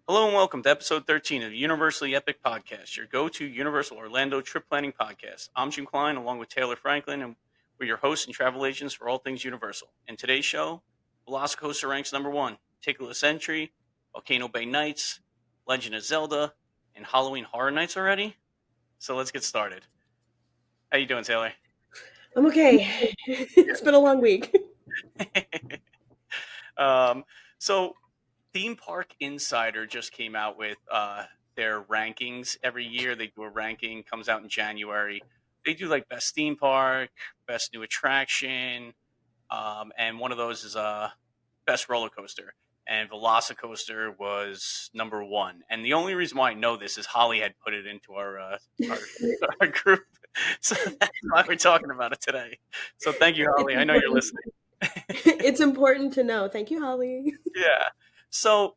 Hello and welcome to episode 13 of the Universally Epic Podcast, your go-to Universal Orlando trip planning podcast. I'm Jim Klein, along with Taylor Franklin, and we're your hosts and travel agents for all things Universal. In today's show, Velocicoaster ranks number 1, Ticketless Entry, Volcano Bay Nights, Legend of Zelda, and Halloween Horror Nights already. So let's get started. How you doing, Taylor? I'm okay. It's been a long week. So Theme Park Insider just came out with their rankings. Every year they do a ranking, comes out in January. They do like best theme park, best new attraction, and one of those is best roller coaster. And Velocicoaster was number 1. And the only reason why I know this is Holly had put it into our our group, so that's why we're talking about it today. So thank you, Holly. I know you're listening. It's important to know. Thank you, Holly. Yeah. So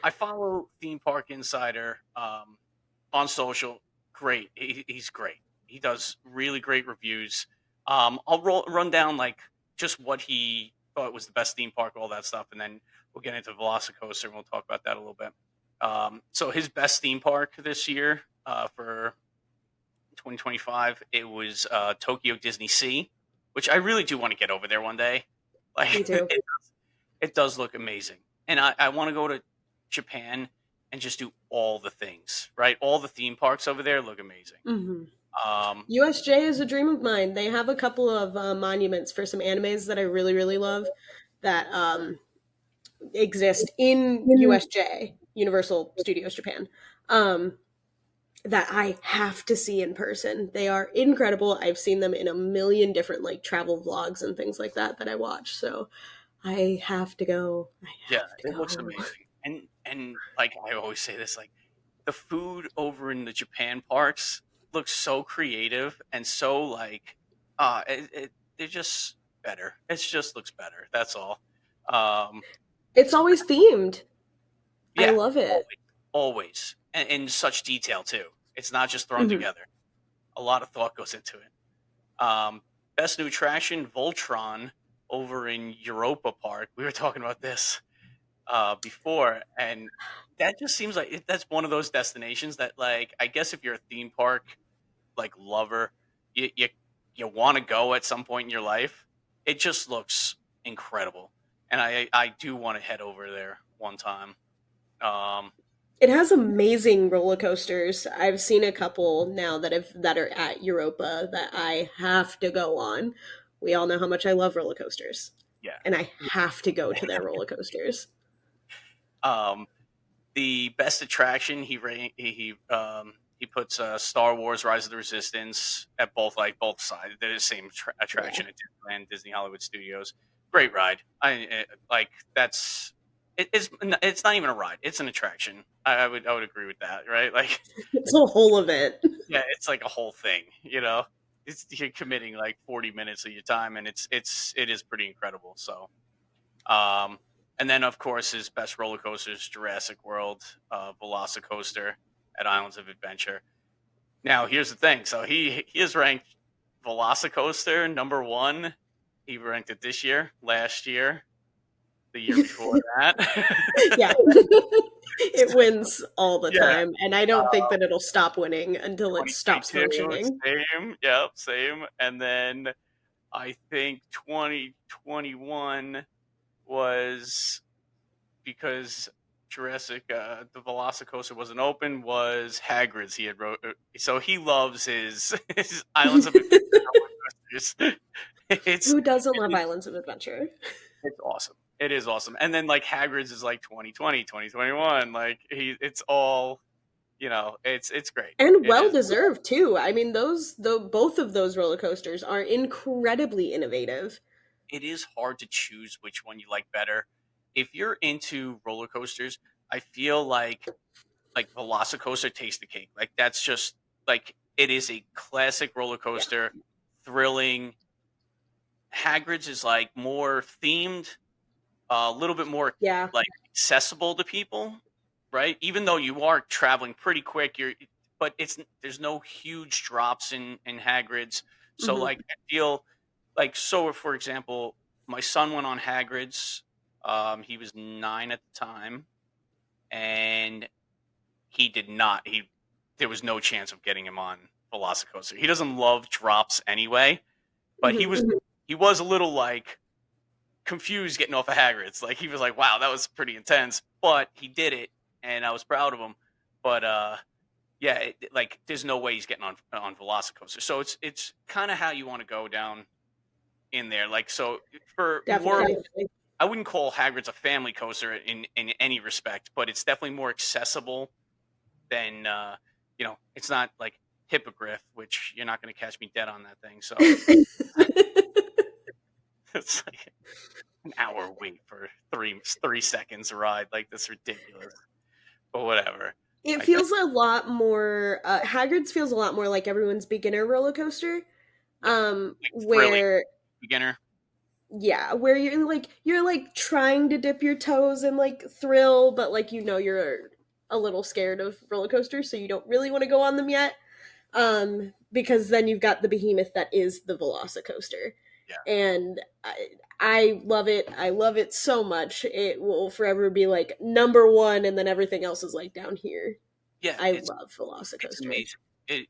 I follow Theme Park Insider on social. Great. He's great. He does really great reviews. I'll run down like just what he thought was the best theme park, all that stuff, and then we'll get into Velocicoaster and we'll talk about that a little bit. So his best theme park this year for 2025, it was Tokyo Disney Sea, which I really do want to get over there one day. Like Me too. it does look amazing. And I want to go to Japan and just do all the things, right? All the theme parks over there look amazing. hmm Um, USJ is a dream of mine. They have a couple of monuments for some animes that I really, really love that exist in USJ, Universal Studios Japan, um, that I have to see in person. They are incredible. I've seen them in a million different like travel vlogs and things like that I watch. So I have to go. I yeah, have to it looks go. amazing. And like I always say this, like the food over in the Japan parks looks so creative and so like they're just better. It just looks better. That's all. Um, It's always themed. I yeah, love it. always, and in such detail too. It's not just thrown hmm together. A lot of thought goes into it. Best new attraction, Voltron, over in Europa Park. We were talking about this before, and that just seems like that's one of those destinations that, like, I guess if you're a theme park like lover, you want to go at some point in your life. It just looks incredible, and I do want to head over there one time. Um, It has amazing roller coasters. I've seen a couple now that are at Europa that I have to go on. We all know how much I love roller coasters, yeah. and I have to go to their roller coasters. Um, the best attraction he puts Star Wars: Rise of the Resistance at both sides. They're the same Yeah. attraction at Disneyland, Disney Hollywood Studios. Great ride. Like that's it's not even a ride. It's an attraction. I would agree with that. Right? Like It's a whole event. yeah, it's like a whole thing. You're committing like 40 minutes of your time, and it is pretty incredible. So um, and then, of course, his best roller coasters, Jurassic World, Velocicoaster at Islands of Adventure. Now, here's the thing. So he is ranked Velocicoaster number 1. He ranked it this year, last year, the year before that. Yeah. It wins all the Yeah, time, and I don't think that it'll stop winning until it stops 2022, functioning. same. Yep, same. And then I think 2021 was because the Velocicoaster wasn't open, was Hagrid's. He had wrote, so he loves his Islands of Adventure roller coasters. It's Who doesn't it love is, Islands of Adventure? it's awesome. It is awesome. And then like Hagrid's is like 2020, 2021. Like it's all it's great. And It well is. deserved too. I mean, both of those roller coasters are incredibly innovative. It is hard to choose which one you like better. If you're into roller coasters, I feel like Velocicoaster takes the cake. Like that's just like it is a classic roller Yeah. coaster, thrilling. Hagrid's is like more themed, a little bit more Yeah. like accessible to people, right? Even though you are traveling pretty quick, but it's there's no huge drops in Hagrid's. So hmm like I feel like so for example, my son went on Hagrid's. He was 9 at the time, and he did not. There was no chance of getting him on Velocicoaster. He doesn't love drops anyway, but he Mhm. was a little like confused getting off of Hagrid's. Like he was like, "Wow, that was pretty intense," but he did it, and I was proud of him. But yeah, like there's no way he's getting on Velocicoaster. So it's kind of how you want to go down in there. Like so for more, Definitely. I wouldn't call Hagrid's a family coaster in any respect, but it's definitely more accessible than it's not like Hippogriff, which you're not going to catch me dead on that thing. So it's like an hour wait for three seconds ride. Like that's ridiculous. But whatever. It I feels a lot more. Hagrid's feels a lot more like everyone's beginner roller coaster. Yeah, like thrilling Where beginner. yeah, where you're like trying to dip your toes and like thrill, but like you're a little scared of roller coasters, so you don't really want to go on them yet. Because then you've got the behemoth that is the Velocicoaster, Yeah, and I love it. I love it so much. It will forever be like number one, and then everything else is like down here. yeah, I it's love it's Velocicoaster. amazing. It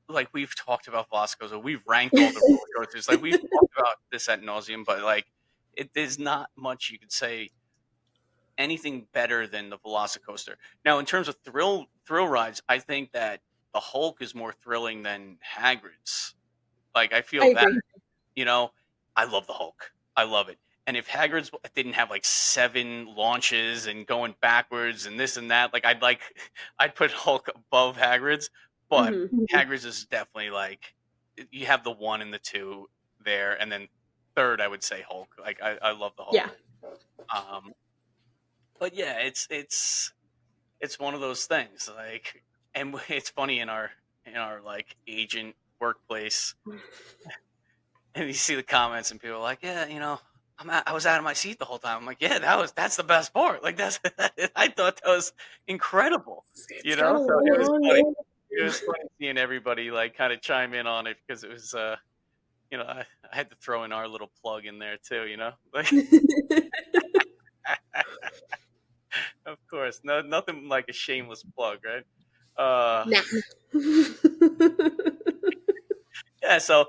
like we've talked about Velocicoaster, we've ranked all the roller coasters. Like we've talked about this at nauseum, but like there's not much you could say anything better than the Velocicoaster. Now, in terms of thrill rides, I think that the Hulk is more thrilling than Hagrid's. Like I I feel that agree. you know, I love the Hulk. I love it. And if Hagrid's didn't have like 7 launches and going backwards and this and that, like I'd put Hulk above Hagrid's, but Hagrid's is definitely like you have the one and the two there, and then third I would say Hulk. Like I love the Hulk. Yeah. Um, but yeah, it's one of those things. Like, and it's funny in our like agent workplace, and you see the comments and people are like, yeah, I was out of my seat the whole time. I'm like, yeah, that's the best part. Like I thought that was incredible. It's got a So it was long funny. name. It was funny seeing everybody like kind of chime in on it because it was, I had to throw in our little plug in there too. Like of course, no, nothing like a shameless plug, right? Uh, Nah. yeah. So,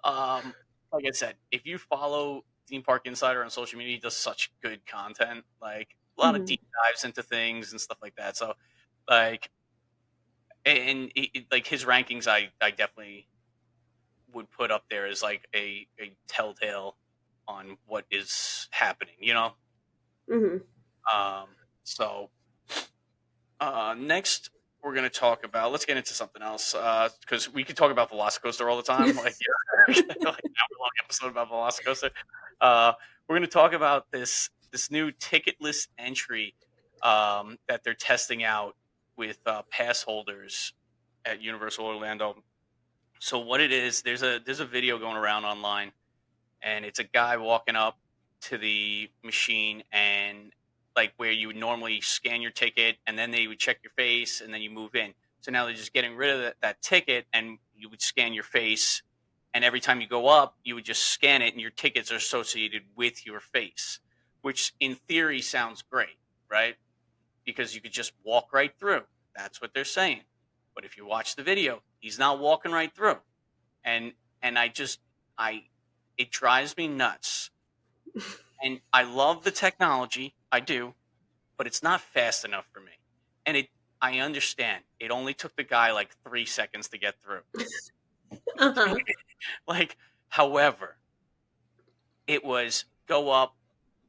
like I said, if you follow Theme Park Insider on social media, he does such good content, like a lot of Mhm. deep dives into things and stuff like that. So, like, and like his rankings, I definitely would put up there as like a telltale on what is happening. Mhm. Um, so next we're going to talk about. Let's get into something else because we could talk about Velocicoaster all the time. Like, like an hour-long episode about Velocicoaster. We're going to talk about this new ticketless entry that they're testing out with pass holders at Universal Orlando. So what it is, there's a video going around online, and it's a guy walking up to the machine and like where you would normally scan your ticket and then they would check your face and then you move in. So now they're just getting rid of that ticket and you would scan your face, and every time you go up you would just scan it and your tickets are associated with your face, which in theory sounds great, right? Because you could just walk right through. That's what they're saying. But if you watch the video, he's not walking right through. And I it drives me nuts. And I love the technology, I do, but it's not fast enough for me. And I understand. It only took the guy like 3 seconds to get through. Uh-huh. Like, however, it was go up,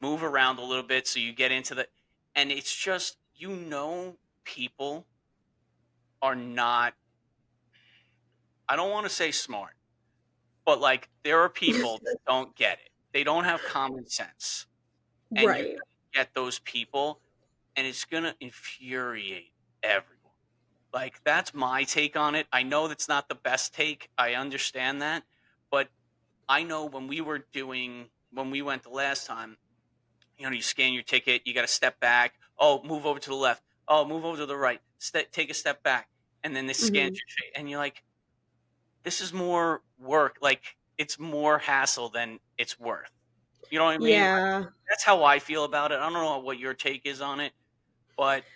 move around a little bit so you get into the, and it's just people are not, I don't want to say smart, but like there are people that don't get it. They don't have common sense. And you're Right. going to get those people, and it's going to infuriate everyone. Like, that's my take on it. I know that's not the best take. I understand that. But I know when we went the last time, you scan your ticket, you got to step back. Oh, move over to the left. Oh, move over to the right. Take a step back. And then this scans Mhm. your face. And you're like, this is more work. Like, it's more hassle than it's worth. You know what I mean? Yeah. That's how I feel about it. I don't know what your take is on it, but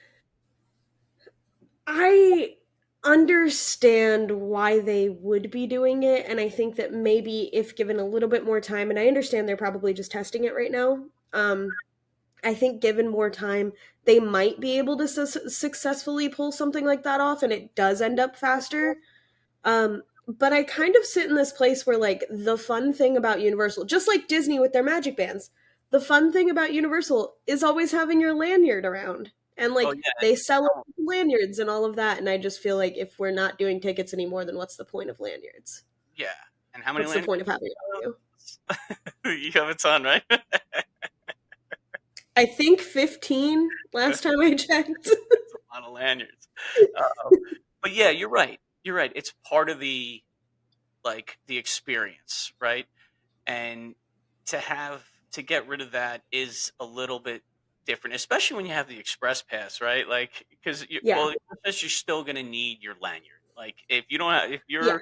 I understand why they would be doing it, and I think that maybe if given a little bit more time, and I understand they're probably just testing it right now. I think given more time, they might be able to successfully pull something like that off, and it does end up faster. But I kind of sit in this place where, like, the fun thing about Universal, just like Disney with their magic bands, the fun thing about Universal is always having your lanyard around. And, Oh like, yeah, they sell lanyards and all of that. And I just feel like if we're not doing tickets anymore, then what's the point of lanyards? yeah. And how many What's the land? point of having it on you? You have a ton, right? I think 15 last time I checked. That's a lot of lanyards. Uh, but yeah, you're right. You're right. It's part of the the experience, right? And to get rid of that is a little bit different, especially when you have the express pass, right? Like because Yeah. well, the express pass, you're still going to need your lanyard. Like if you don't have, if Yeah. you're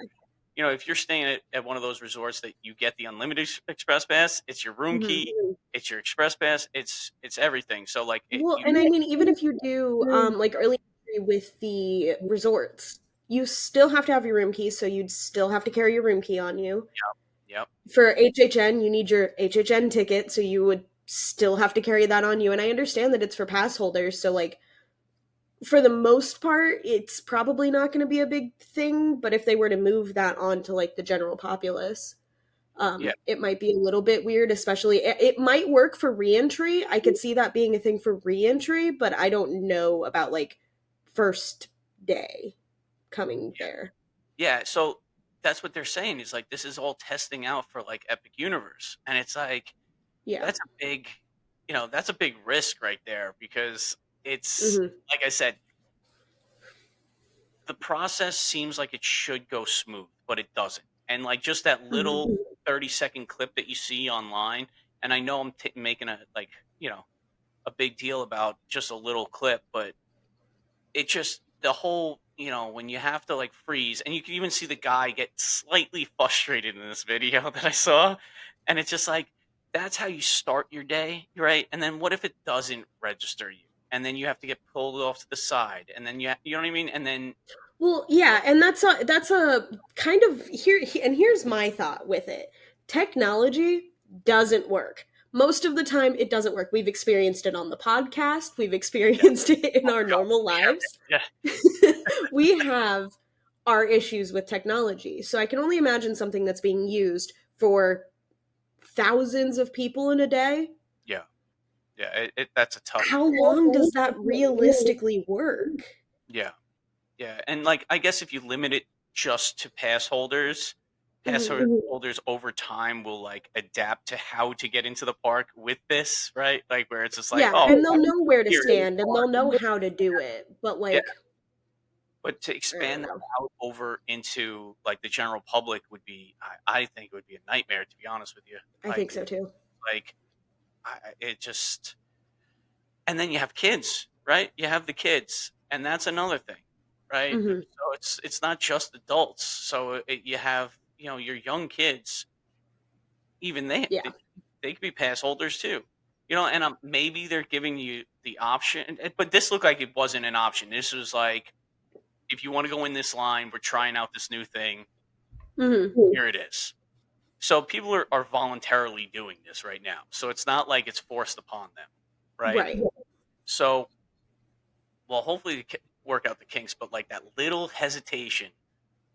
if you're staying at one of those resorts that you get the unlimited express pass, it's your room Hmm. key, it's your express pass, it's everything. So like Well, you and I mean, even if you do like early entry with the resorts, you still have to have your room key, so you'd still have to carry your room key on you. yep, For HHN, you need your HHN ticket, so you would still have to carry that on you. And I understand that it's for pass holders, so like for the most part, it's probably not going to be a big thing. But if they were to move that on to like the general populace, yeah, it might be a little bit weird. Especially, it might work for reentry. I could see that being a thing for reentry, but I don't know about like first day coming yeah. there. Yeah, so that's what they're saying is like this is all testing out for like Epic Universe. And it's like Yeah. that's a big that's a big risk right there because it's Hmm. like I said, the process seems like it should go smooth, but it doesn't. And like just that Hmm. little 30-second clip that you see online, and I know I'm making a a big deal about just a little clip, but it just the whole when you have to like freeze, and you can even see the guy get slightly frustrated in this video that I saw, and it's just like that's how you start your day, right? And then what if it doesn't register you, and then you have to get pulled off to the side, and then you know what I mean, and then Well, yeah, and that's a kind of and here's my thought with it. Technology doesn't work. Most of the time it doesn't work. We've experienced it on the podcast, we've yeah, experienced it in oh our god, normal yeah, lives. yeah, We have our issues with technology. So I can only imagine something that's being used for thousands of people in a day. yeah, yeah. That's a tough. How long does that realistically work? Yeah, yeah, and like I guess if you limit it just to pass holders, Mhm. holders over time will like adapt to how to get into the park with this, right? Like where it's just like, Yeah, oh, and they'll know where to here it is. stand and they'll know how to do it. But Yeah, like, but to I don't expand that know. out over into like the general public would be, I think it would be a nightmare to be honest with you. I think so too. Like it just, and then you have kids, right? You have the kids, and that's another thing, right? Hmm. So it's not just adults. So you have your young kids, even Yeah. they could be pass holders too, and maybe they're giving you the option, but this looked like it wasn't an option. This was like if you want to go in this line, we're trying out this new thing. Hmm. Here it is. So people are voluntarily doing this right now. So it's not like it's forced upon them, right? Right. So well, hopefully work out the kinks, but like that little hesitation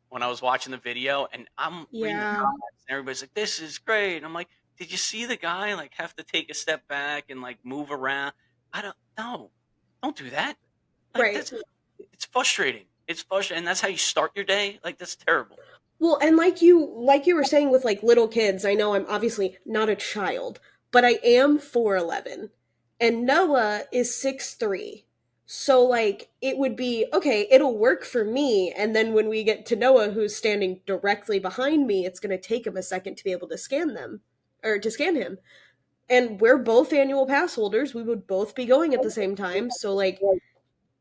when I was watching the video, and I'm reading the Yeah. comments, and everybody's like, "This is great." And I'm like, "Did you see the guy like have to take a step back and like move around?" I don't know. Don't do that. Like Right. that's it's frustrating. It's frustrating, and that's how you start your day. Like that's terrible. Well, and like you were saying with like little kids, I know I'm obviously not a child, but I am 4'11", and Noah is 6'3". So like it would be okay, it'll work for me, and then when we get to Noah who's standing directly behind me, it's going to take him a second to be able to scan them or to scan him. And we're both annual pass holders. We would both be going at the same time. So like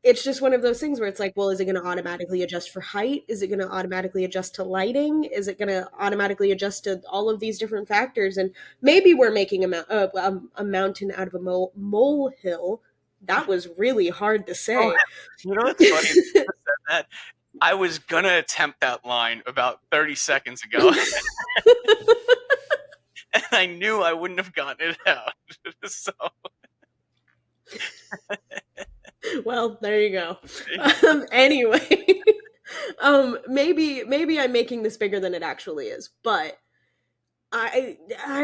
it's just one of those things where it's like, well, is it going to automatically adjust for height? Is it going to automatically adjust to lighting? Is it going to automatically adjust to all of these different factors? And maybe we're making a mountain out of a molehill, That was really hard to Oh, say. you know what's funny? You said that. I was gonna attempt that line about 30 seconds ago, and I knew I wouldn't have gotten it out. So Well, there you go. Anyway, maybe I'm making this bigger than it actually is, but I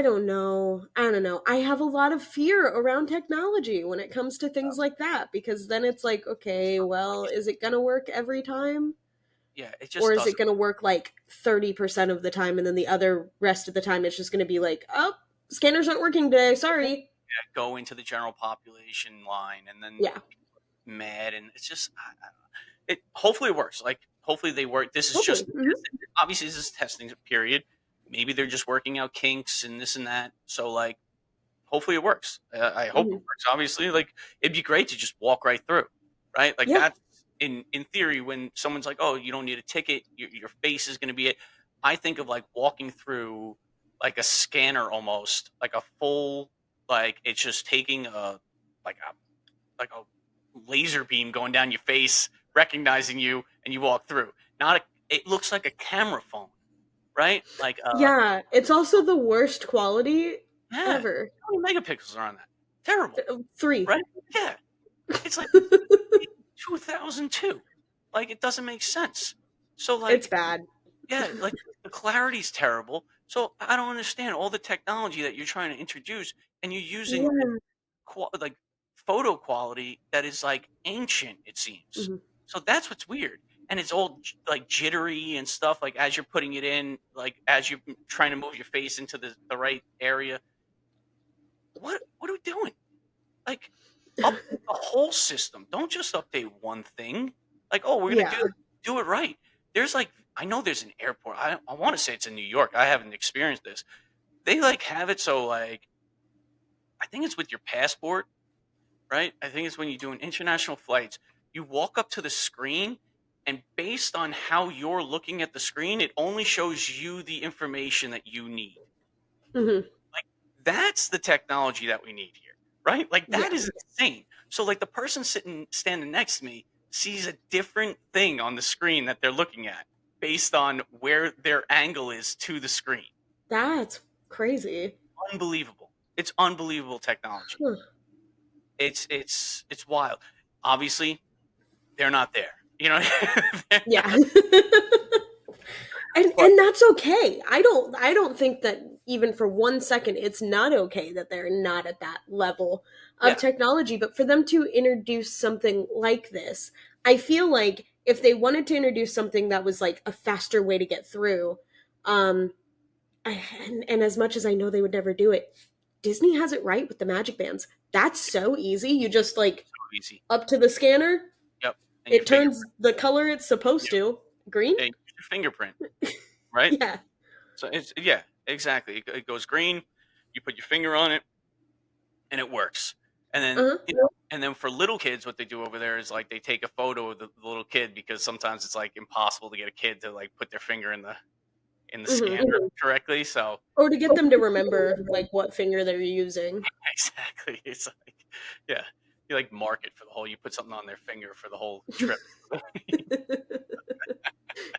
don't know. I don't know. I have a lot of fear around technology when it comes to things like that because then it's like, okay, well, is it going to work every time? yeah, it Or just is it doesn't going to work like 30% of the time and then the other rest of the time it's just going to be like, "Oh, scanners aren't working today. Sorry." go into the general population line, and then Yeah. mad, and it's just it. Hopefully, it works. Like, hopefully, they work. This is Hopefully. just obviously this is testing period. Maybe they're just working out kinks and this and that. So, like, hopefully, it works. I hope it Hmm. works. Obviously, like, it'd be great to just walk right through, right? Like Yeah. that's in theory when someone's like, "Oh, you don't need a ticket. Your face is going to be it." I think of like walking through like a scanner almost, like a full, like it's just taking a like a like a laser beam going down your face, recognizing you, and you walk through. Not a, it looks like a camera phone, right? Like Yeah. It's also the worst quality yeah, ever. how many megapixels are on that? Terrible, Three. right? Yeah, it's like 2002. Like it doesn't make sense. So It's like bad. yeah, like the clarity's terrible. So I don't understand all the technology that you're trying to introduce, and you're using Yeah. like photo quality that is like ancient. It seems Mhm. so. That's what's weird, and it's all like jittery and stuff. Like as you're putting it in, like as you're trying to move your face into the right area. What are we doing? Like update the whole system. Don't just update one thing. Like, oh, we're gonna Yeah. do it right. There's like I know there's an airport. I want to say it's in New York. I haven't experienced this. They like have it so like I think it's with your passport, right? I think it's when you're doing international flights. You walk up to the screen, and based on how you're looking at the screen, it only shows you the information that you need. Hmm. Like that's the technology that we need here, right? Like that Yeah. is insane. So like the person sitting standing next to me sees a different thing on the screen that they're looking at based on where their angle is to the screen. That's crazy. Unbelievable. It's unbelievable technology. Huh. It's wild. Obviously, they're not there. You know, Yeah. but And that's okay. I don't think that even for 1 second it's not okay that they're not at that level of yeah, technology, but for them to introduce something like this, I feel like if they wanted to introduce something that was like a faster way to get through, um and as much as I know they would never do it, Disney has it right with the magic bands. That's so easy. You just like so easy. up to the scanner, Yep, and your it finger. turns the color it's supposed Yep, to. Green? yeah, your fingerprint, right? Yeah. So it's yeah, exactly. It goes green. You put your finger on it, and it works. And then Uh-huh. and then for little kids, what they do over there is like they take a photo of the little kid because sometimes it's like impossible to get a kid to like put their finger in the Mhm. scanner correctly. So Or to get them to remember like what finger they're using. exactly, it's like yeah, you like mark it for the whole. You put something on their finger for the whole trip.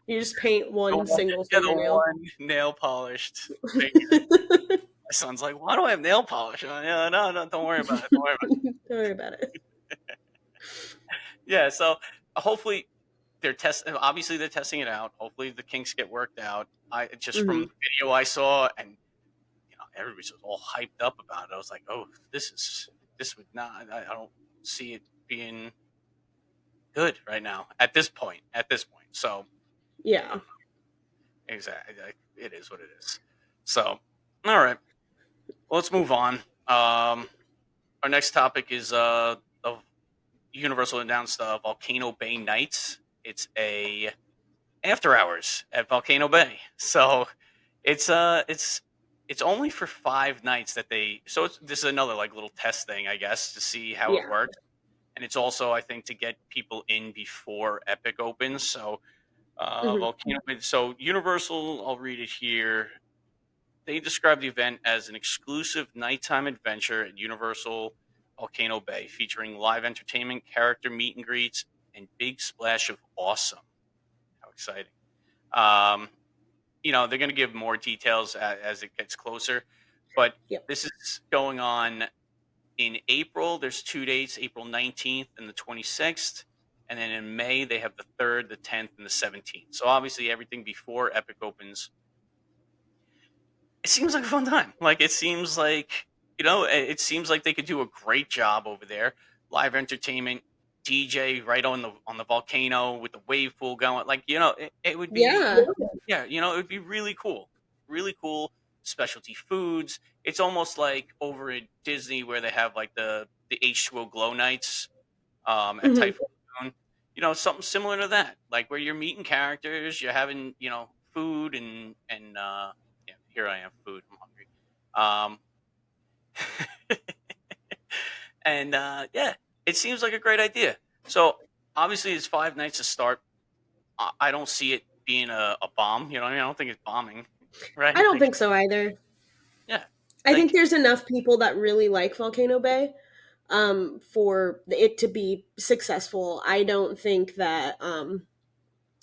You just paint one single Yeah, the fingernail. one nail polished finger. My son's like, why do I have nail polish on? Yeah, no, no, don't worry about it. Don't worry about Don't worry about it. it. Yeah, so hopefully they're obviously they're testing it out. Hopefully the kinks get worked out. I just from Hmm. the video I saw, and everybody's all hyped up about it. I was like, oh, this would not. I don't see it being good right now at this point. At this point, so Yeah. exactly, it is what it is. So, all right, well, let's move on. Our next topic is of Universal announced Volcano Bay Nights. It's a after hours at Volcano Bay. So it's only for 5 nights that they. So this is another like little test thing, I guess, to see how it Yeah. works. And it's also, I think, to get people in before Epic opens. So Hmm. Volcano Bay. So Universal, I'll read it here. They describe the event as an exclusive nighttime adventure at Universal Volcano Bay, featuring live entertainment, character meet and greets, and big splash of awesome. How exciting. Um, they're going to give more details as it gets closer, but Yep. this is going on in April. There's 2 dates, April 19th and the 26th. And then in May, they have the 3rd, the 10th, and the 17th. So obviously everything before Epic opens, it seems like a fun time. Like, it seems like, they could do a great job over there. Live entertainment, DJ right on the volcano with the wave pool going. Like, it would be, Yeah. yeah, it would be really cool. Really cool. Specialty foods. It's almost like over at Disney where they have like the H2O glow nights at Hmm. Typhoon Lagoon. Something similar to that. Like, where you're meeting characters, you're having, food and yeah, here I am, food. I'm hungry. And yeah, it seems like a great idea. So obviously it's 5 nights to start. I don't see it being a bomb. You know what I mean? I don't think it's bombing, right? I don't Like, think so either. yeah, I think like, there's enough people that really like Volcano Bay for it to be successful. I don't think that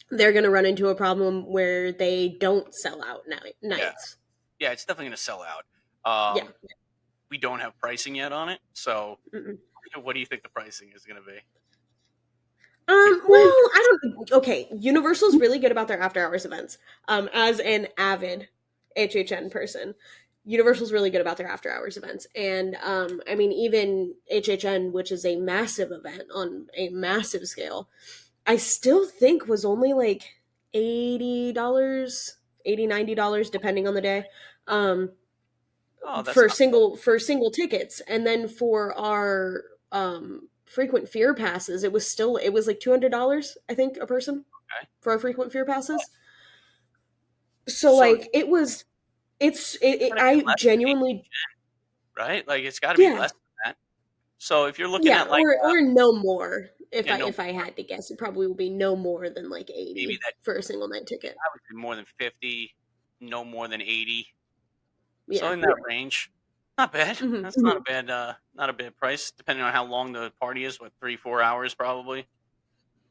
they're going to run into a problem where they don't sell out yeah, nights. yeah, it's definitely going to sell out. Yeah. We don't have pricing yet on it, so Mm-mm. what do you think the pricing is going to be? Well, I don't. Okay, Universal's really good about their after hours events. As an avid HHN person, Universal's really good about their after hours events, and I mean, even HHN, which is a massive event on a massive scale, I still think was only like $80, $80, $90, depending on the day. Um, Oh, that's for not single tickets, and then for our frequent fear passes it was like $200, I think, a person okay. for our frequent fear passes. So So like it's got to be I less than genuinely, 8, right? Like, it's got to be yeah, less than that. So if you're looking yeah, at like, or no more. yeah, no, If I had to guess, it probably would be no more than like maybe 80 that for a single night ticket. I would say more than 50, no more than 80. So Yeah. in that range, not bad. Hmm. That's not a bad price, depending on how long the party is. What, 3-4 hours probably?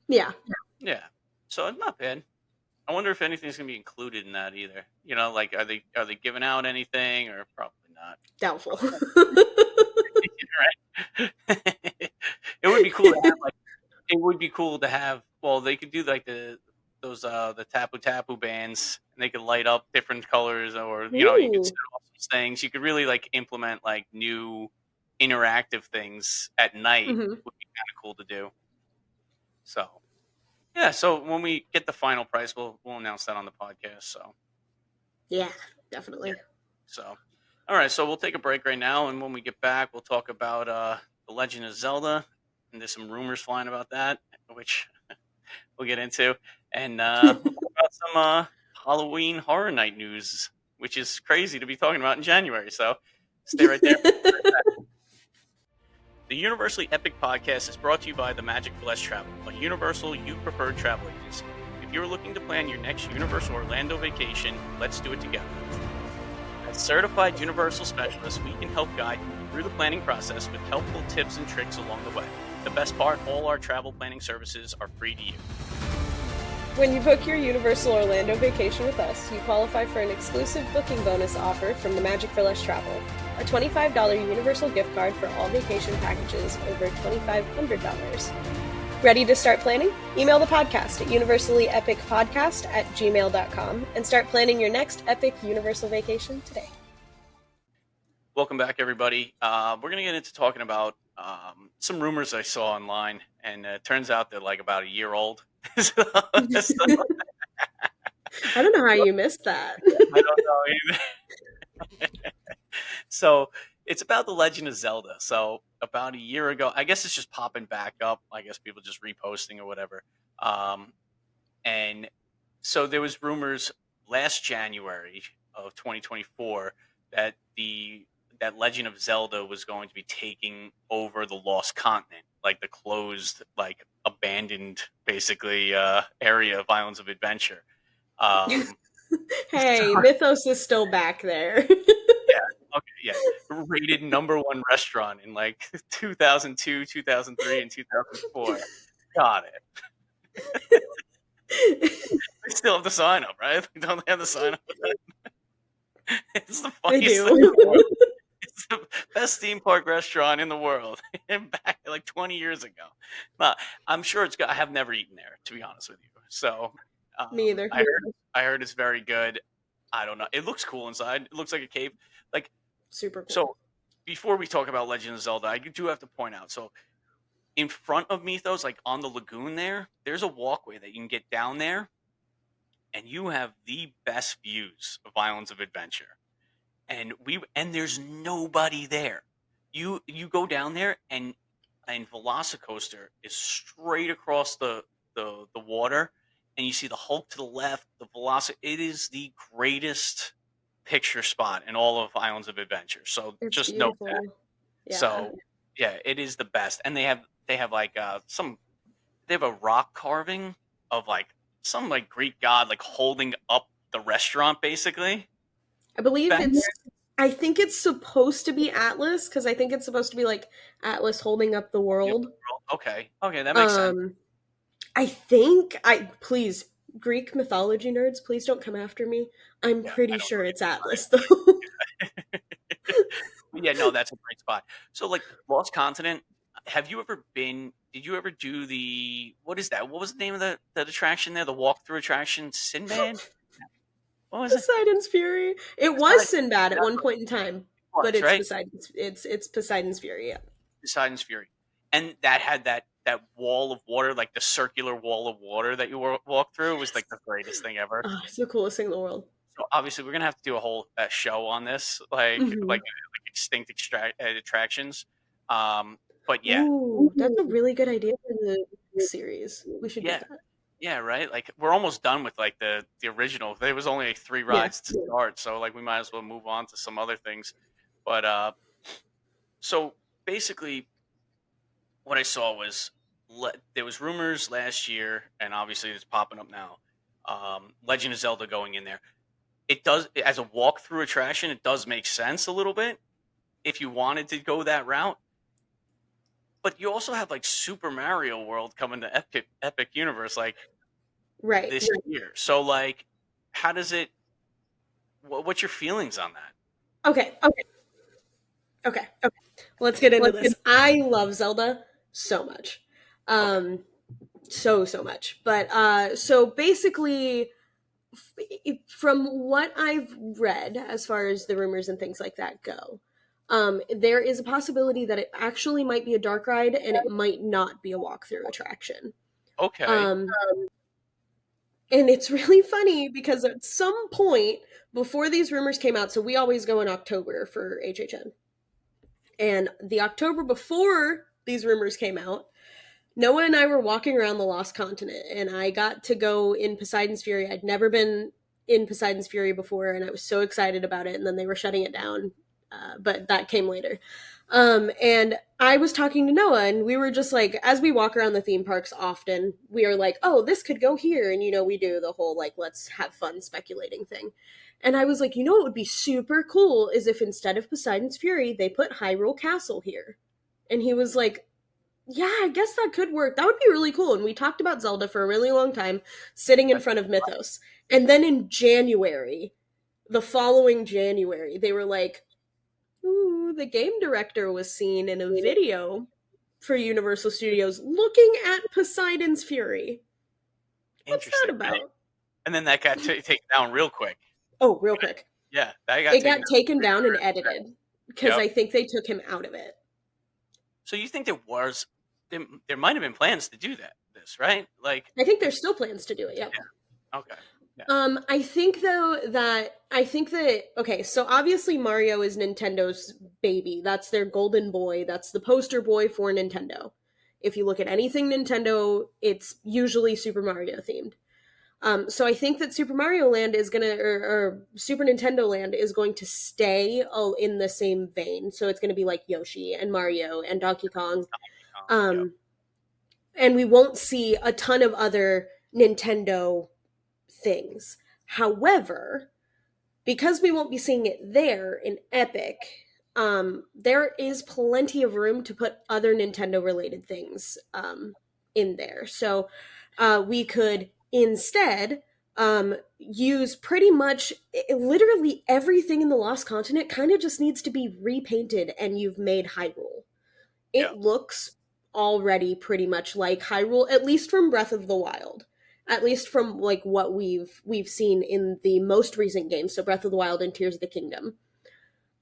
Yeah. Yeah. So not bad. I wonder if anything's gonna be included in that either. Like, are they giving out anything, or probably not? Doubtful. Right. It would be cool to have like it would be cool to have. Well, they could do like the tapu tapu bands, and they could light up different colors, or you could set Ooh. off some things. You could really like implement like new interactive things at night. Hmm. Would be kind of cool to do. So yeah, so when we get the final price, we'll announce that on the podcast. So Yeah, yeah, definitely. so all right, so we'll take a break right now, and when we get back, we'll talk about the Legend of Zelda, and there's some rumors flying about that, which we'll get into, and we'll talk about some Halloween Horror Night news, which is crazy to be talking about in January. So stay right there. The Universally Epic Podcast is brought to you by the Magic for Less Travel, a Universal you preferred travel agency. If you're looking to plan your next Universal Orlando vacation, let's do it together. As certified Universal specialists, we can help guide you through the planning process with helpful tips and tricks along the way. The best part, all our travel planning services are free to you. When you book your Universal Orlando vacation with us, you qualify for an exclusive booking bonus offer from the Magic for Less Travel, a $25 Universal gift card for all vacation packages over $2,500. Ready to start planning? Email the podcast at universallyepicpodcast@gmail.com and start planning your next epic Universal vacation today. Welcome back, everybody. We're going to get into talking about some rumors I saw online, and it turns out they're like about a year old. so, I don't know how you missed that. I don't know either. So it's about the Legend of Zelda. So about a year ago, I guess it's just popping back up. I guess people just reposting or whatever. And so there was rumors last January of 2024 that that Legend of Zelda was going to be taking over the Lost Continent, like the closed, like abandoned, basically area of Islands of Adventure. Hey, So, Mythos is still back there. yeah. Okay, yeah. Rated number one restaurant in like 2002, 2003, and 2004. Got it. They still have the sign up, right? Don't they have the sign up? It's the They funniest thing in do. the world. It's the best theme park restaurant in the world. And back like 20 years ago. But I'm sure it's good. I have never eaten there, to be honest with you. So Me either. I heard it's very good. I don't know. It looks cool inside. It looks like a cave. Like Super cool. so. Before we talk about Legend of Zelda, I do have to point out. So in front of Mythos, like on the lagoon there's a walkway that you can get down there, and you have the best views of Islands of Adventure. And there's nobody there. You go down there, and Velocicoaster is straight across the water, and you see the Hulk to the left, the Veloci. It is the greatest picture spot in all of Islands of Adventure. So It's just note beautiful. that. Yeah. So yeah, it is the best, and they have like they have a rock carving of like some like Greek god like holding up the restaurant basically. I believe Back it's I think it's supposed to be Atlas because I think it's supposed to be like Atlas holding up the there. world. Okay, okay, that makes sense. Um I think I please Greek mythology nerds, please don't come after me. I'm Yeah, I pretty don't sure know it's anything Atlas though. about it. Yeah, no, that's a great spot. So like Lost Continent, have you ever been? Did you ever do the what is that? What was the name of the attraction there? The walkthrough attraction, Sinbad. What was it? Poseidon's Fury. It was Poseidon. Sinbad at That's one what point in time, it but was, it's right? Poseidon's Poseidon's Fury. Yeah. Poseidon's Fury, and that had that wall of water, like the circular wall of water that you walk through, was like the greatest thing ever. Oh, it's the coolest thing in the world. So obviously, we're gonna have to do a whole show on this, like Hmm. extinct attractions. Um, but yeah, Ooh, that's a really good idea for the next series. We should do yeah, that. yeah, right. Like we're almost done with like the original. There was only like three Yeah. rides to start, so like we might as well move on to some other things. But so basically, what I saw was there was rumors last year, and obviously it's popping up now. Legend of Zelda going in there. It does as a walkthrough attraction. It does make sense a little bit if you wanted to go that route. But you also have like Super Mario World coming to Epic Universe like Right. this year. So like, how does it? What's your feelings on that? Okay. Okay. Let's get into this. I love Zelda so much. Okay, Um so much. But so basically from what I've read as far as the rumors and things like that go, there is a possibility that it actually might be a dark ride and it might not be a walkthrough attraction. okay, Um and it's really funny because at some point before these rumors came out, so we always go in October for HHN. And the October before these rumors came out, Noah and I were walking around the Lost Continent, and I got to go in Poseidon's Fury. I'd never been in Poseidon's Fury before, and I was so excited about it. And then they were shutting it down, but that came later. And I was talking to Noah, and we were just like, as we walk around the theme parks often, we are like, oh, this could go here. And, we do the whole, like, let's have fun speculating thing. And I was like, what would be super cool is if instead of Poseidon's Fury, they put Hyrule Castle here. And he was like, yeah, I guess that could work. That would be really cool. And we talked about Zelda for a really long time, sitting in front of Mythos. And then in January, the following January, they were like, ooh, the game director was seen in a video for Universal Studios looking at Poseidon's Fury. What's that interesting. about? And then that got taken down real quick. Oh, real quick. Yeah, that got It taken got down. taken down and edited because Yep. I think they took him out of it. So you think there might have been plans to do this, right? Like, I think there's still plans to do it, yep. yeah, okay, yeah, I think that okay, so obviously Mario is Nintendo's baby. That's their golden boy. That's the poster boy for Nintendo. If you look at anything Nintendo, it's usually Super Mario themed. So I think that Super Mario Land is gonna, or Super Nintendo Land is going to stay in the same vein. So it's gonna be like Yoshi and Mario and Donkey Kong. yep. And we won't see a ton of other Nintendo things. However, because we won't be seeing it there in Epic, there is plenty of room to put other Nintendo related things in there. So we could instead use pretty much literally everything in the Lost Continent kind of just needs to be repainted and you've made Hyrule. Yeah. It looks already pretty much like Hyrule, at least from Breath of the Wild. At least from like what we've seen in the most recent games, so Breath of the Wild and Tears of the Kingdom.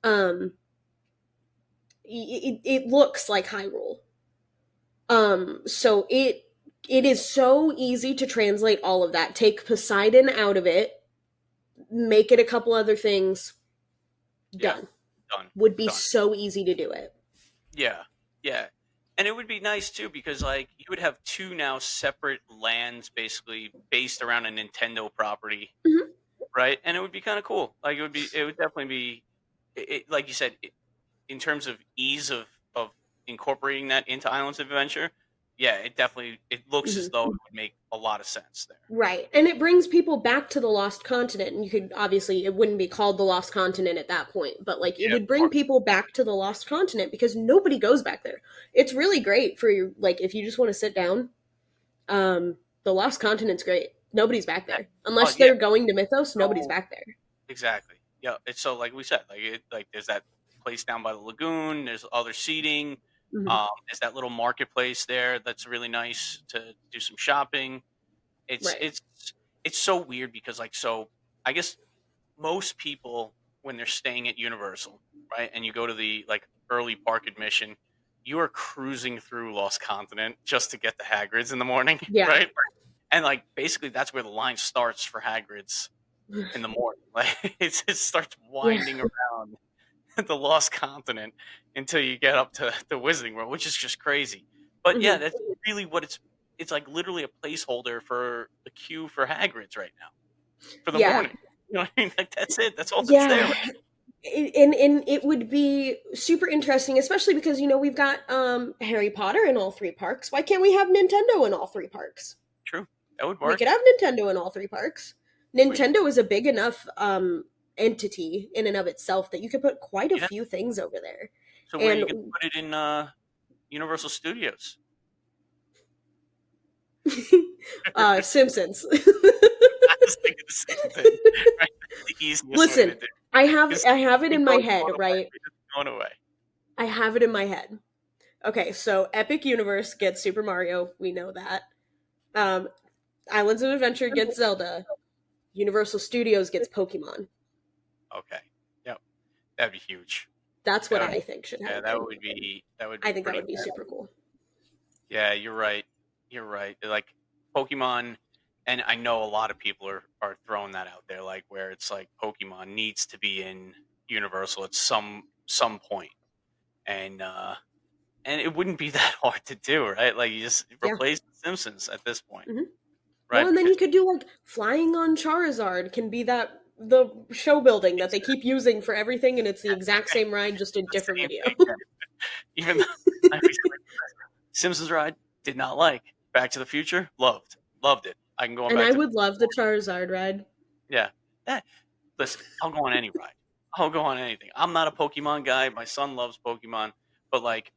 Um, it looks like Hyrule. So it is so easy to translate all of that. Take Poseidon out of it, make it a couple other things. Yeah. Done. Done. Would be Done. so easy to do it. Yeah. Yeah. And it would be nice too because like you would have two now separate lands basically based around a Nintendo property, Mhm. right? And it would be kind of cool. Like it would definitely be like you said in terms of ease of incorporating that into Islands of Adventure. Yeah, it looks as Mhm. though it would make a lot of sense there. Right. And it brings people back to the Lost Continent. And you could obviously, it wouldn't be called the Lost Continent at that point, but like it Yeah, would of bring course. people back to the Lost Continent because nobody goes back there. It's really great for your, like, if you just want to sit down. The Lost Continent's great. Nobody's back there. Oh Unless yeah. they're going to Mythos, nobody's So back there. exactly. Yeah. It's so like we said, like there's that place down by the lagoon. There's other seating. Hmm. There's that little marketplace there that's really nice to do some shopping. It's Right. it's it's so weird because like so I guess most people when they're staying at Universal, right, and you go to the like early park admission, you are cruising through Lost Continent just to get the Hagrid's in the morning, Yeah. right? And like basically that's where the line starts for Hagrid's in the morning. Like it starts Yeah. winding around the Lost Continent until you get up to the Wizarding World, which is just crazy. But yeah, Hmm. that's really what it's like literally a placeholder for the queue for Hagrid's right now for the Yeah. morning. You know what I mean? Like that's it. That's all that's there. Yeah. And it would be super interesting, especially because we've got Harry Potter in all three parks. Why can't we have Nintendo in all three parks? True. That would We work. could have Nintendo in all three parks. We Nintendo is a big enough entity in and of itself that you could put quite a yeah. few things over there. So where are you gonna And put it in Universal Studios? Simpsons. I was thinking the same thing. Right? That's the easiest way to Listen, do. I Because have it in my going head, away. right? It's going away. I have it in my head. Okay, so Epic Universe gets Super Mario, we know that. Um, Islands of Adventure gets Zelda. Universal Studios gets Pokemon. Okay. Yep. That'd be huge. That's what That would I think should yeah, happen. that would I be think that pretty would be cool. super cool. Yeah, you're right. You're right. Like Pokemon, and I know a lot of people are throwing that out there, like where it's like Pokemon needs to be in Universal at some point, and it wouldn't be that hard to do, right? Like you just Yeah. replace the Simpsons at this point, Hmm. Well, right? and then you Because could do like flying on Charizard can be that the show building that it's they keep using for everything, and it's the exact same ride, just a the different same video. thing. Yeah. Even though I recently Simpsons ride did not like. Back to the Future loved it. I can go on And Back I to the would love the Charizard ride. yeah. That listen, I'll go on any ride. I'll go on anything. I'm not a Pokemon guy. My son loves Pokemon, but like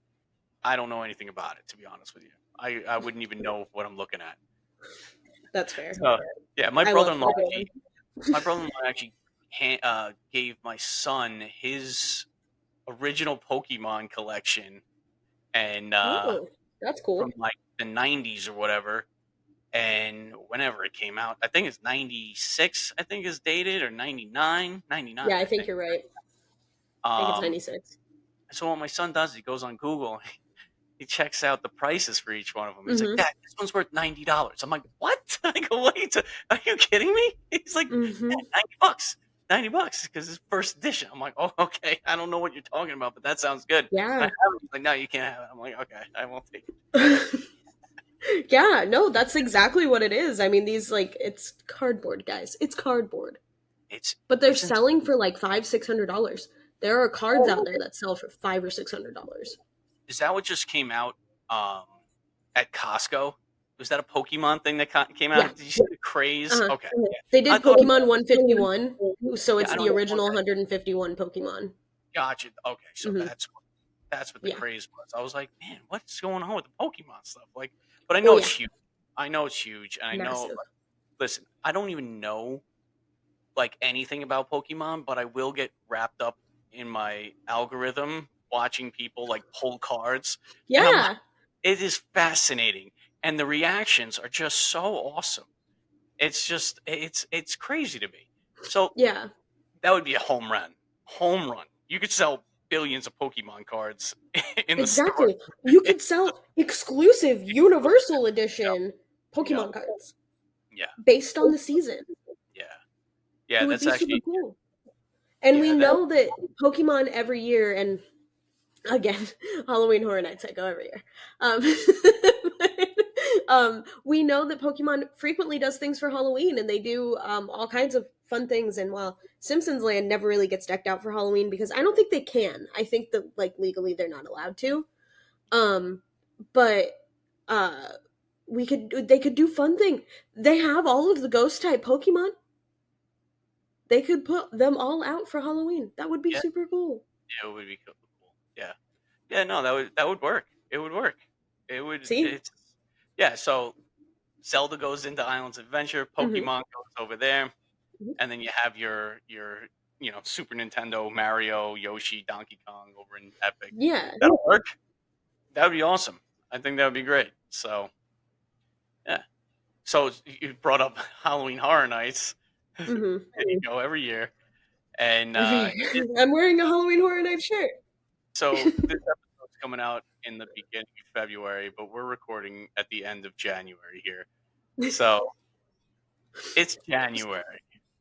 I don't know anything about it to be honest with you. I wouldn't even know what I'm looking at. That's fair. So yeah, I love Pokemon. my brother-in-law actually gave my son his original Pokemon collection and Oh, that's from cool. like the 90s or whatever. And whenever it came out, I think it's 96, I think is dated, or 99, 99, Yeah, I I think think. you're right. I think it's Um, 96. so what my son does, he goes on Google, he checks out the prices for each one of them. He's like, Mm-hmm. Dad, this one's worth $90. I'm like, what? I go, wait, are you kidding me? He's like, Mm-hmm. Dad, $90. $90 because it's first edition. I'm like, oh, okay. I don't know what you're talking about, but that sounds good. I have Yeah. it. He's like, no, you can't have it. I'm like, okay, I won't take it. Yeah, no, that's exactly what it is. I mean, these like it's cardboard, guys. It's cardboard. It's But they're it's insane. selling for like $500-600. There are cards out there that sell for $500 or $600. Is that what just came out um, at Costco? Was that a Pokemon thing that came Yeah. out? Did you see the craze? Uh-huh. Okay, yeah. They I did thought Pokemon 151. So Yeah, it's I the don't know what original that 151 Pokemon. gotcha. Okay, so Hmm. that's what the Yeah. craze was. I was like, man, what's going on with the Pokemon stuff? Like, but I Oh know it's yeah, huge. I know it's huge, and I know. massive. Listen, I don't even know like anything about Pokemon, but I will get wrapped up in my algorithm watching people like pull cards, and I'm like, Yeah, it is fascinating, and the reactions are just so awesome. It's just it's crazy to me. So yeah, that would be a home run. Home run. You could sell billions of Pokemon cards in the store. exactly. You could It's sell exclusive exclusive. Universal Edition Yep. Pokemon cards Yep. based on the season. Yeah. It Yeah. would That's be super actually cool. And we yeah. That know that Pokemon every year, and again, Halloween Horror Nights I go every year. Um, we know that Pokemon frequently does things for Halloween, and they do all kinds of fun things. And while Simpsons Land never really gets decked out for Halloween because I don't think they can. I think that like legally they're not allowed to. Um, but uh, they could do fun thing. They have all of the Ghost type Pokemon. They could put them all out for Halloween. That would be yeah. super cool. Yeah. It would be cool. Yeah. Yeah. No, that would work. It would work. It would. See? It's yeah. So Zelda goes into Islands Adventure. Mm-hmm. Pokemon goes over there, and then you have your Super Nintendo Mario, Yoshi, Donkey Kong over in Epic. Yeah. That'll work. That would be awesome. I think that would be great. So yeah. So you brought up Halloween Horror Nights. There Mm-hmm. you go every year, and Every I'm wearing a Halloween Horror Night shirt. so this episode's coming out in the beginning of February, but we're recording at the end of January here. So it's January,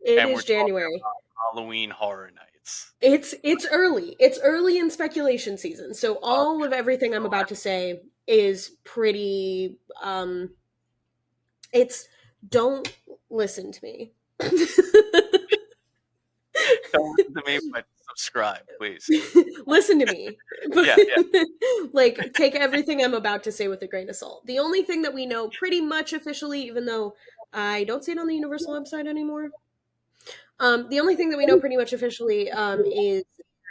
It and we're is talking January. about Halloween Horror Nights. It's early. It's early in speculation season. So Uh, all of everything I'm about to say is pretty it's don't listen to me. don't listen to me, but subscribe, please. Listen to me. But Yeah, yeah. like take everything I'm about to say with a grain of salt. The only thing that we know pretty much officially, even though I don't see it on the Universal website anymore. The only thing that we know pretty much officially is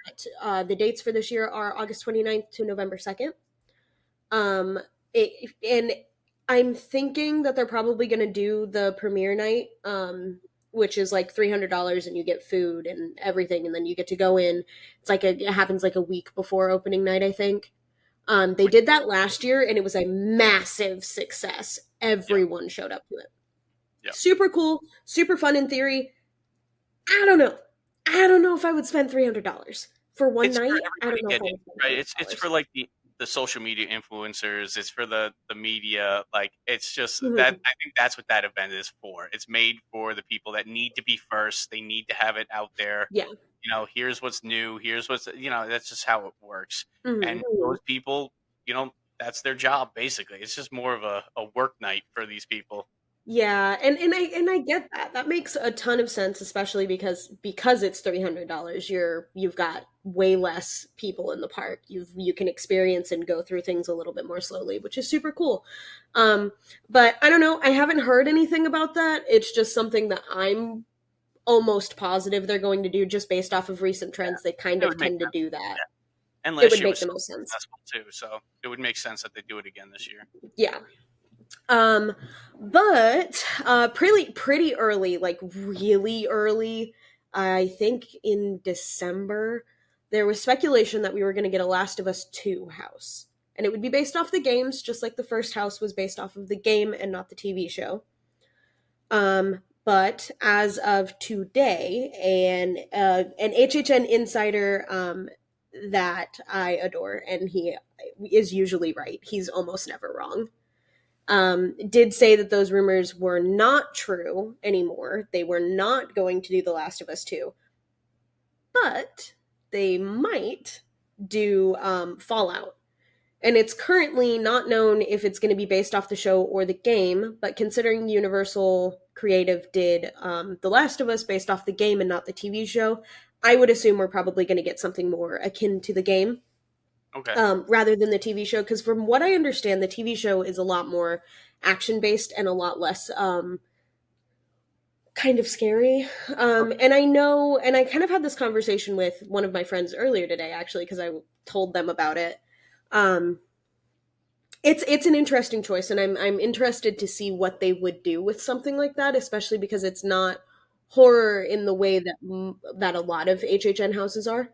that the dates for this year are August 29th to November 2nd. Um, and I'm thinking that they're probably going to do the premiere night, which is like $300 and you get food and everything, and then you get to go in. It happens like a week before opening night, I think. They Which did that last year and it was a massive success. yeah, Everyone showed up to it. yeah. Super cool, super fun in theory. I don't know. I don't know if I would spend $300 for one It's for night. I don't everybody know if I getting would in, spend right? It's $300. for like the social media influencers. It's for the media. Like it's just that Mm-hmm. I think that's what that event is for. It's made for the people that need to be first. They need to have it out there. Yeah. Here's what's new. Here's what's that's just how it works. Mm-hmm. And those people, that's their job basically. It's just more of a work night for these people. Yeah, and I get that. That makes a ton of sense, especially because it's $300. You've got way less people in the park. You can experience and go through things a little bit more slowly, which is super cool. Um, but I don't know. I haven't heard anything about that. It's just something that I'm almost positive they're going to do, just based off of recent trends. They kind It of would make tend to sense. do that. Yeah. And It last would year make was the so most sense. successful too, so it would make sense that they do it again this year. Yeah. Um, but pretty early, like really early. I think in December there was speculation that we were going to get a Last of Us 2 house. And it would be based off the games, just like the first house was based off of the game and not the TV show. But as of today, an HHN insider that I adore, and he is usually right. He's almost never wrong. Did say that those rumors were not true anymore. They were not going to do The Last of Us 2, but they might do Fallout. And it's currently not known if it's going to be based off the show or the game, but considering Universal Creative did The Last of Us based off the game and not the TV show, I would assume we're probably going to get something more akin to the game Okay. rather than the TV show. Because from what I understand, the TV show is a lot more action based and a lot less kind of scary. And I know, and I kind of had this conversation with one of my friends earlier today, actually, because I told them about it. Um, it's an interesting choice, and I'm interested to see what they would do with something like that, especially because it's not horror in the way that that a lot of HHN houses are,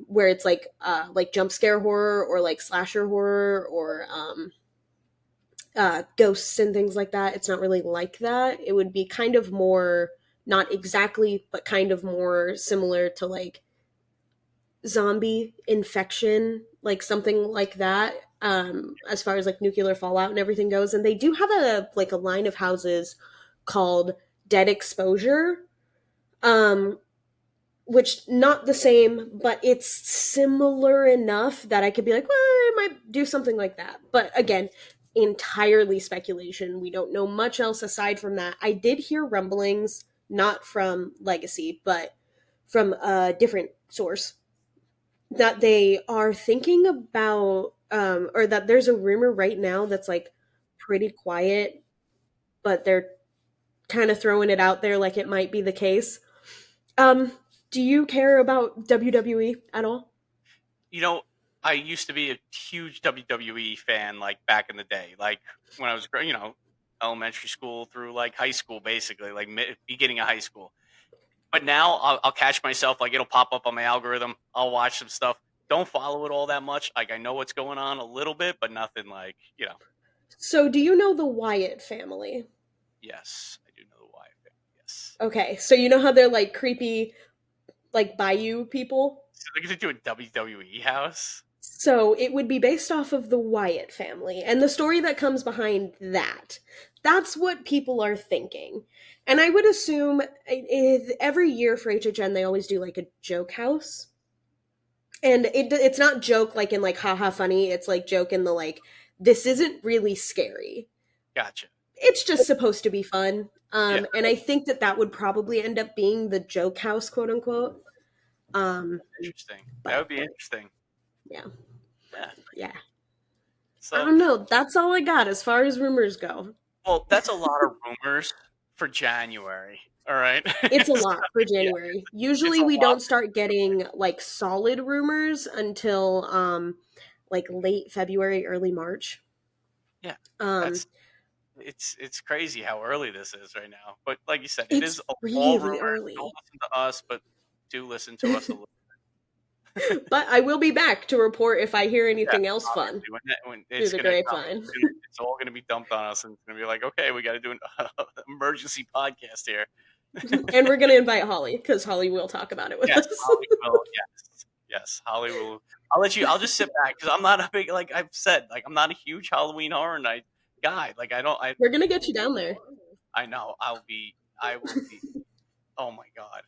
where it's like jump scare horror or like slasher horror or ghosts and things like that. It's not really like that. It would be kind of more, not exactly, but kind of more similar to like zombie infection, like something like that. As far as like nuclear fallout and everything goes, and they do have a line of houses called Dead Exposure, um, which not the same, but it's similar enough that I could be like, well, I might do something like that. But again, entirely speculation. We don't know much else aside from that. I did hear rumblings, not from Legacy, but from a different source, that they are thinking about, or that there's a rumor right now that's like pretty quiet, but they're kind of throwing it out there like it might be the case. um, do you care about WWE at all? You know, I used to be a huge WWE fan, like back in the day, like when I was, elementary school through like high school, basically, like beginning of high school. But now I'll catch myself, like it'll pop up on my algorithm. I'll watch some stuff. Don't follow it all that much. Like I know what's going on a little bit, but nothing like, So, do you know the Wyatt family? yes, I do know the why. Yes. Okay, so you know how they're like creepy, like bayou people? So they're gonna do a WWE house. So it would be based off of the Wyatt family and the story that comes behind that. That's what people are thinking. And I would assume every year for HHN they always do like a joke house. And it's not joke like in like haha funny, it's like joke in the like this isn't really scary. Gotcha. It's just supposed to be fun. Yeah. And I think that that would probably end up being the joke house, quote unquote. Um, Interesting. That but would be interesting. yeah, Yeah. yeah. I So, don't know. That's all I got as far as rumors go. well, that's a lot of rumors for January. All right. It's a So, lot for yeah, January. it's Usually a we lot. don't start getting like solid rumors until like late February, early March. Yeah. Um That's it's crazy how early this is right now. But like you said, it it's is all really rumors. Don't early. listen to us, but do listen to us a little. But I will be back to report if I hear Yeah, anything else fun obviously, when through it's the gonna come, grapevine. it's all gonna be dumped on us, and it's gonna be like, okay, we got to do an emergency podcast here. And we're going to invite Holly cuz Holly will talk about it with Yes, us. Holly will. Yes, yes, Holly will. I'll let you. I'll just sit back because I'm not a big, like I've said, like I'm not a huge Halloween Horror Night guy. Like I don't. We're going to get you down there. I know. I'll be. I will be. Oh my god.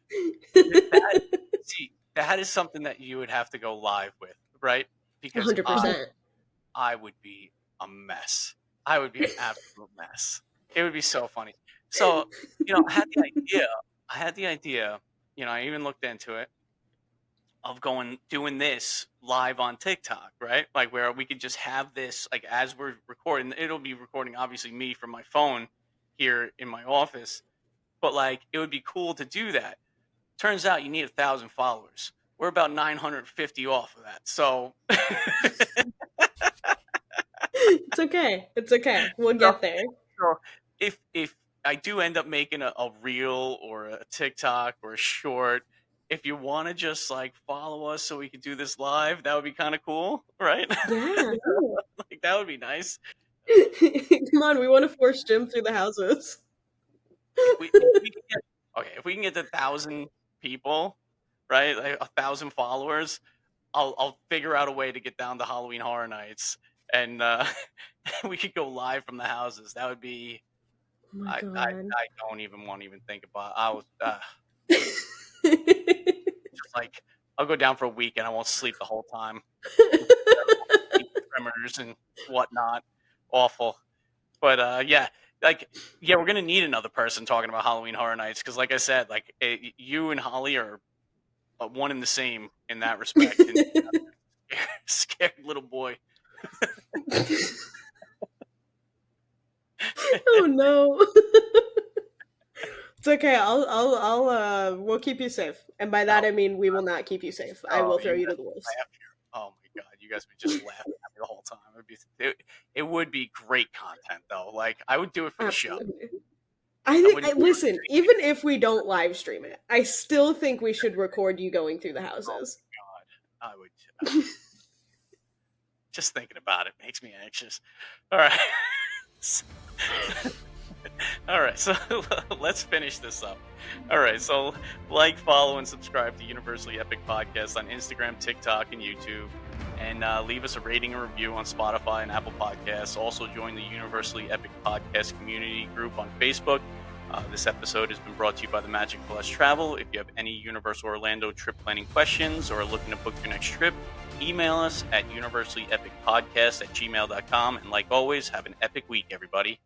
That see that is something that you would have to go live with, right? Because 100%. I would be a mess. I would be an absolute mess. It would be so funny. So, I had the idea. I had the idea. I even looked into it of doing this live on TikTok, right? Like where we could just have this like as we're recording. It'll be recording obviously me from my phone here in my office, but like it would be cool to do that. Turns out you need 1,000 followers. We're about 950 off of that. So, It's okay. It's okay. We'll get there. so if I do end up making a reel or a TikTok or a short, if you want to just like follow us so we can do this live, that would be kind of cool, right? Yeah. Like that would be nice. Come on, we want to force Jim through the houses. If we can get okay, if we can get to 1,000 people, right, like 1,000 followers, I'll figure out a way to get down to Halloween Horror Nights, and we could go live from the houses. That would be. Oh my god. I don't even want to even think about. I was just like I'll go down for a week and I won't sleep the whole time. Tremors and whatnot, awful. But yeah, we're gonna need another person talking about Halloween Horror Nights because, like I said, like you and Holly are one and the same in that respect. And, scared little boy. Oh no. It's okay. We'll keep you safe, and by that Oh, I mean we will not keep you safe. I oh, will you throw you guys to the wolves. laugh here. Oh my god, you guys would just laugh at me the whole time. It would be great content though. Like I would do it for the show. Absolutely. I wouldn't. Listen, even if we don't live stream it, I still think we should record you going through the Oh houses. my god, I would. Just thinking about it makes me anxious. All right. All right, so let's finish this up. All right, so like, follow, and subscribe to Universally Epic Podcast on Instagram, TikTok, and YouTube. And leave us a rating and review on Spotify and Apple Podcasts. Also, join the Universally Epic Podcast community group on Facebook. This episode has been brought to you by the Magic Plus Travel. If you have any Universal Orlando trip planning questions or are looking to book your next trip, email us at universallyepicpodcast@gmail.com. And like always, have an epic week, everybody.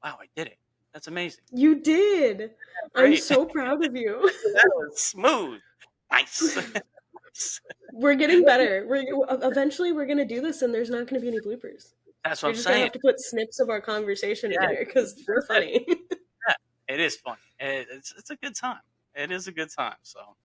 Wow, I did it. That's amazing. You did. I'm Great. so proud of you. That was smooth. Nice. We're getting better. Eventually we're gonna do this, and there's not gonna be any bloopers. That's what You're I'm just gonna saying. have to put snips of our conversation in Yeah, here because we're that's it. funny. Yeah, it is fun. It's a good time. It is a good time. So